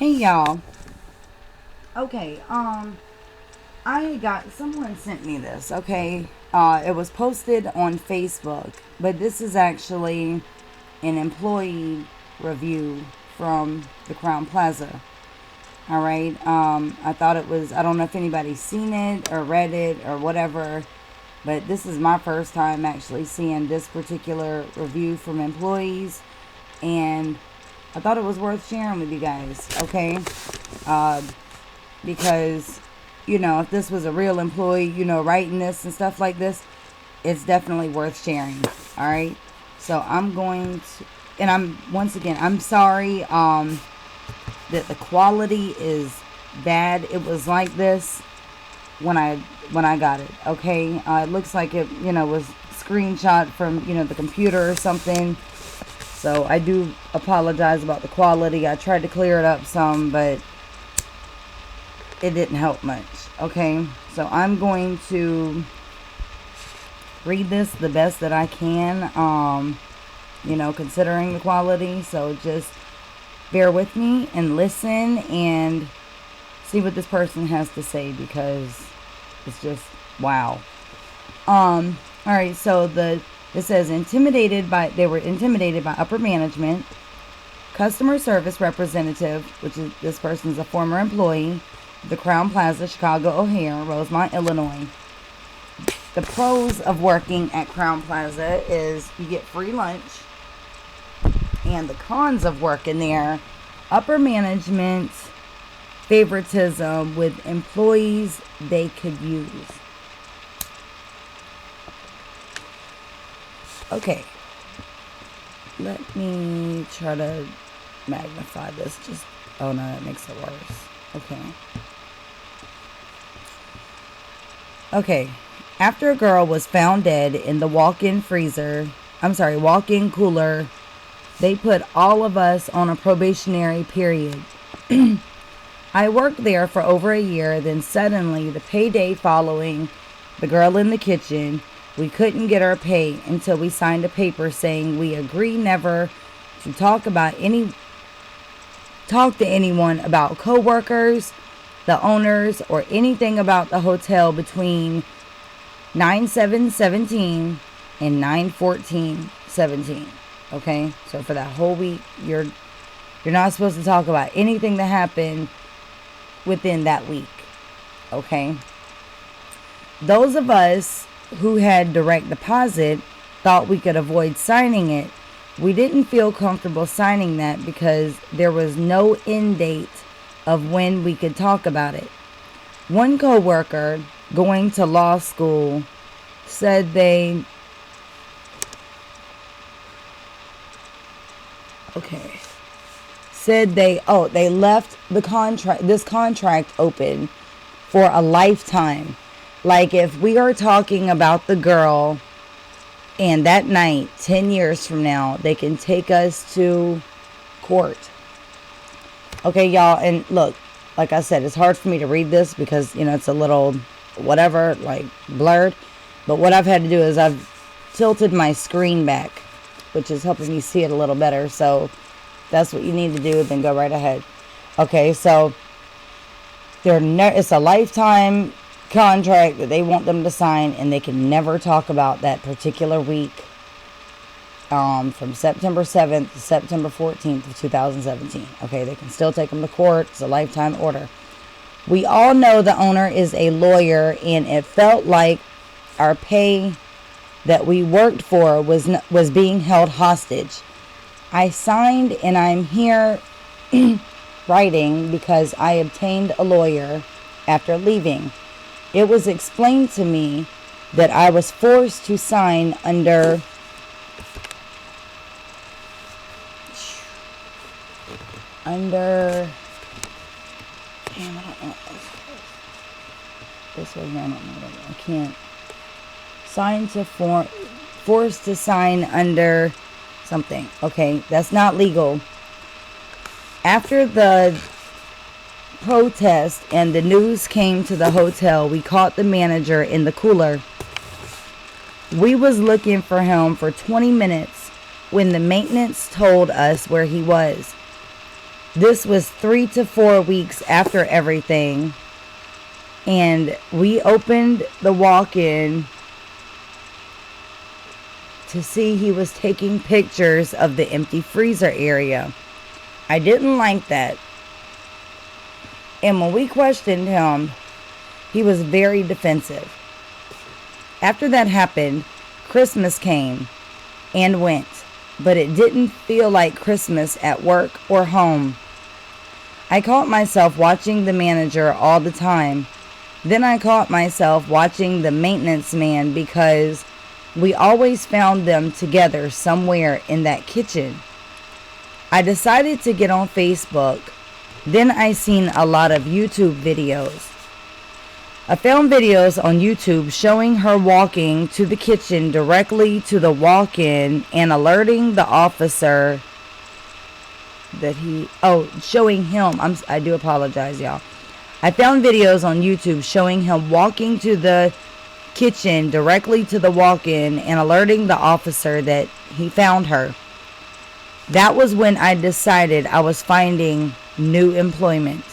Hey y'all. Okay, someone sent me this, okay? It was posted on Facebook, but this is actually an employee review from the Crowne Plaza. Alright, I thought it was, I don't know if anybody's seen it or read it or whatever, but this is my first time actually seeing this particular review from employees, and I thought it was worth sharing with you guys, okay? Because, if this was a real employee, writing this and stuff like this, it's definitely worth sharing, alright? So I'm going to, and I'm sorry, that the quality is bad. It was like this when I got it, okay? It looks like it, was screenshot from, the computer or something. So I do apologize about the quality. I tried to clear it up some, but it didn't help much. Okay, so I'm going to read this the best that I can, considering the quality. So just bear with me and listen and see what this person has to say, because it's just wow. All right, so it says they were intimidated by upper management, customer service representative, which is this person's a former employee, the Crowne Plaza, Chicago O'Hare, Rosemont, Illinois. The pros of working at Crowne Plaza is you get free lunch, and the cons of working there: upper management favoritism with employees they could use. Okay, let me try to magnify this. Oh no, that makes it worse. Okay. After a girl was found dead in the walk-in cooler, they put all of us on a probationary period. I worked there for over a year, then suddenly the payday following the girl in the kitchen, we couldn't get our pay until we signed a paper saying we agree never to talk to anyone about co-workers, the owners, or anything about the hotel between 9/7/17 and 9/14/17. Okay, so for that whole week, you're not supposed to talk about anything that happened within that week. Okay, those of us who had direct deposit thought we could avoid signing it. We didn't feel comfortable signing that because there was no end date of when we could talk about it. One coworker going to law school said they left this contract open for a lifetime. Like, if we are talking about the girl and that night, 10 years from now, they can take us to court. Okay, y'all, and look, like I said, it's hard for me to read this because, it's a little, whatever, like, blurred. But what I've had to do is I've tilted my screen back, which is helping me see it a little better. So that's what you need to do, then go right ahead. Okay, so it's a lifetime contract that they want them to sign, and they can never talk about that particular week, from September 7th to September 14th of 2017. Okay, they can still take them to court. It's a lifetime order. We all know the owner is a lawyer, and it felt like our pay that we worked for was being held hostage. I signed, and I'm here writing because I obtained a lawyer after leaving. It was explained to me that I was forced to sign under damn, I don't know this way here. I can't sign to forced to sign under something. Okay, that's not legal. After the protest and the news came to the hotel, we caught the manager in the cooler. We was looking for him for 20 minutes when the maintenance told us where he was. This was 3 to 4 weeks after everything. And we opened the walk-in to see he was taking pictures of the empty freezer area. I didn't like that. And when we questioned him, he was very defensive. After that happened, Christmas came and went, but it didn't feel like Christmas at work or home. I caught myself watching the manager all the time. Then I caught myself watching the maintenance man because we always found them together somewhere in that kitchen. I decided to get on Facebook. Then I seen a lot of YouTube videos. I found videos on YouTube showing her walking to the kitchen directly to the walk-in and alerting the officer that showing him. I do apologize, y'all. I found videos on YouTube showing him walking to the kitchen directly to the walk-in and alerting the officer that he found her. That was when I decided I was finding new employment.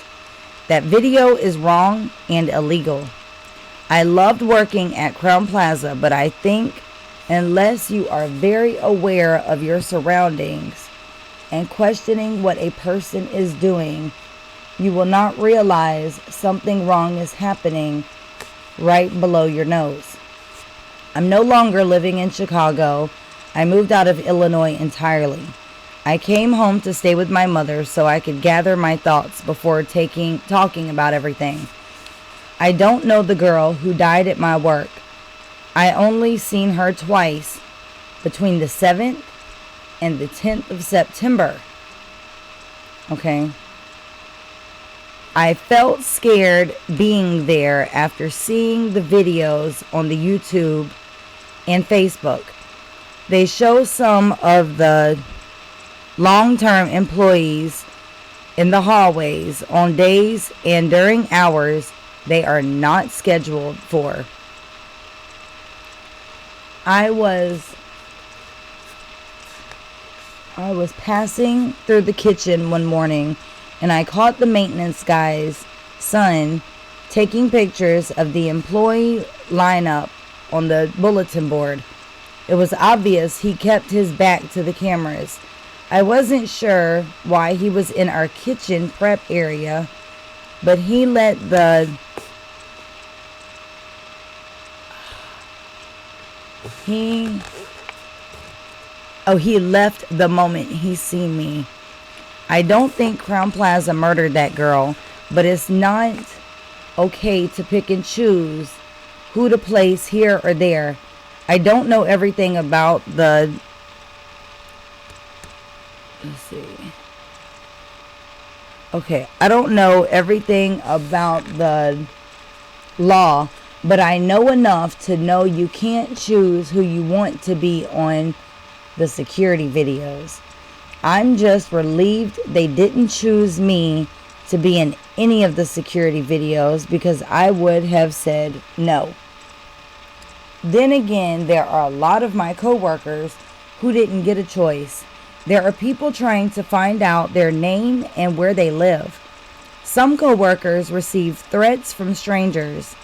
That video is wrong and illegal. I loved working at Crowne Plaza, but I think unless you are very aware of your surroundings and questioning what a person is doing, you will not realize something wrong is happening right below your nose. I'm no longer living in Chicago. I moved out of Illinois entirely. I came home to stay with my mother so I could gather my thoughts before talking about everything. I don't know the girl who died at my work. I only seen her twice, between the 7th and the 10th of September. Okay. I felt scared being there after seeing the videos on the YouTube and Facebook. They show some of the long-term employees in the hallways on days and during hours they are not scheduled for. I was passing through the kitchen one morning and I caught the maintenance guy's son taking pictures of the employee lineup on the bulletin board. It was obvious he kept his back to the cameras. I wasn't sure why he was in our kitchen prep area, but he left the moment he seen me. I don't think Crowne Plaza murdered that girl, but it's not okay to pick and choose who to place here or there. I don't know everything about the... Let's see. Okay, I don't know everything about the law, but I know enough to know you can't choose who you want to be on the security videos. I'm just relieved they didn't choose me to be in any of the security videos because I would have said no. Then again, there are a lot of my coworkers who didn't get a choice. There are people trying to find out their name and where they live. Some coworkers received threats from strangers.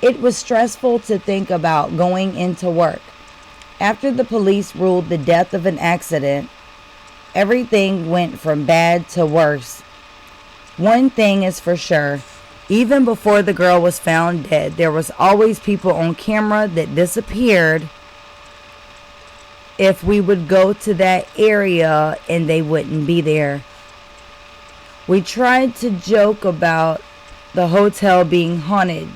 It was stressful to think about going into work. After the police ruled the death of an accident, everything went from bad to worse. One thing is for sure, even before the girl was found dead, there was always people on camera that disappeared if we would go to that area and they wouldn't be there. We tried to joke about the hotel being haunted.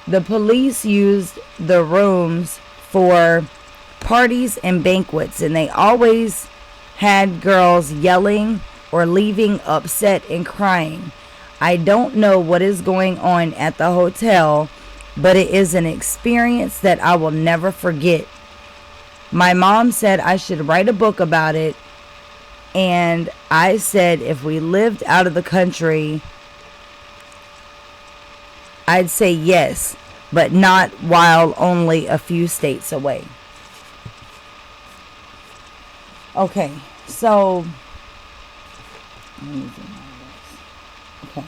The police used the rooms for parties and banquets, and they always had girls yelling or leaving upset and crying. I don't know what is going on at the hotel, but it is an experience that I will never forget. My mom said I should write a book about it, and I said if we lived out of the country, I'd say yes, but not while only a few states away. Okay, so Let me zoom out of this. Okay.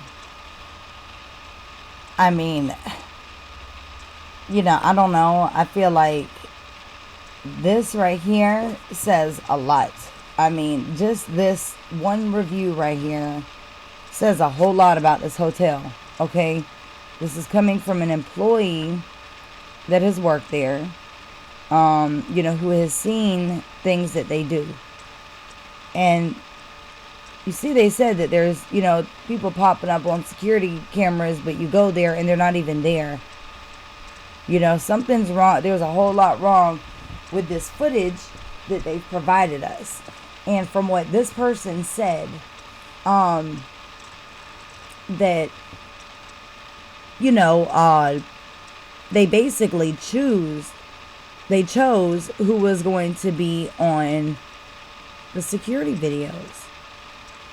I mean, I don't know. I feel like this right here says a lot. I mean, just this one review right here says a whole lot about this hotel. Okay. This is coming from an employee that has worked there, who has seen things that they do. And you see, they said that there's, people popping up on security cameras, but you go there and they're not even there. Something's wrong. There's a whole lot wrong with this footage that they've provided us. And from what this person said, that, they basically chose who was going to be on the security videos.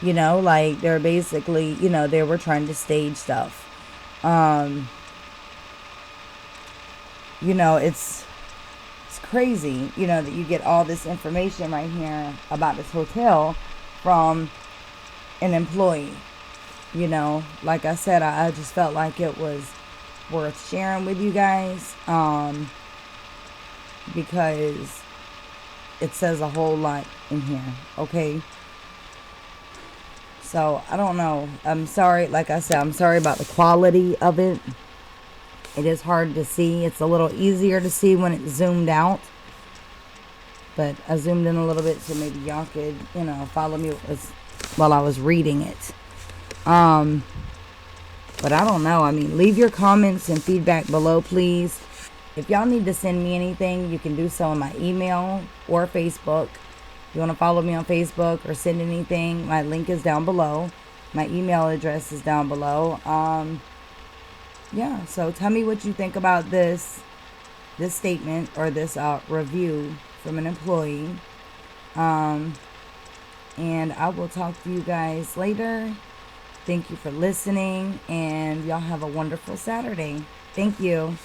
Like they're basically, they were trying to stage stuff. It's crazy, that you get all this information right here about this hotel from an employee. Like I said, I just felt like it was worth sharing with you guys, because it says a whole lot in here. Okay. So I don't know. I'm sorry. Like I said, I'm sorry about the quality of it. It is hard to see. It's a little easier to see when it's zoomed out. But I zoomed in a little bit so maybe y'all could, follow me while I was reading it. But I don't know. I mean, leave your comments and feedback below, please. If y'all need to send me anything, you can do so in my email or Facebook. If you want to follow me on Facebook or send anything, my link is down below. My email address is down below. Yeah, so tell me what you think about this statement or this review from an employee. And I will talk to you guys later. Thank you for listening, and y'all have a wonderful Saturday. Thank you.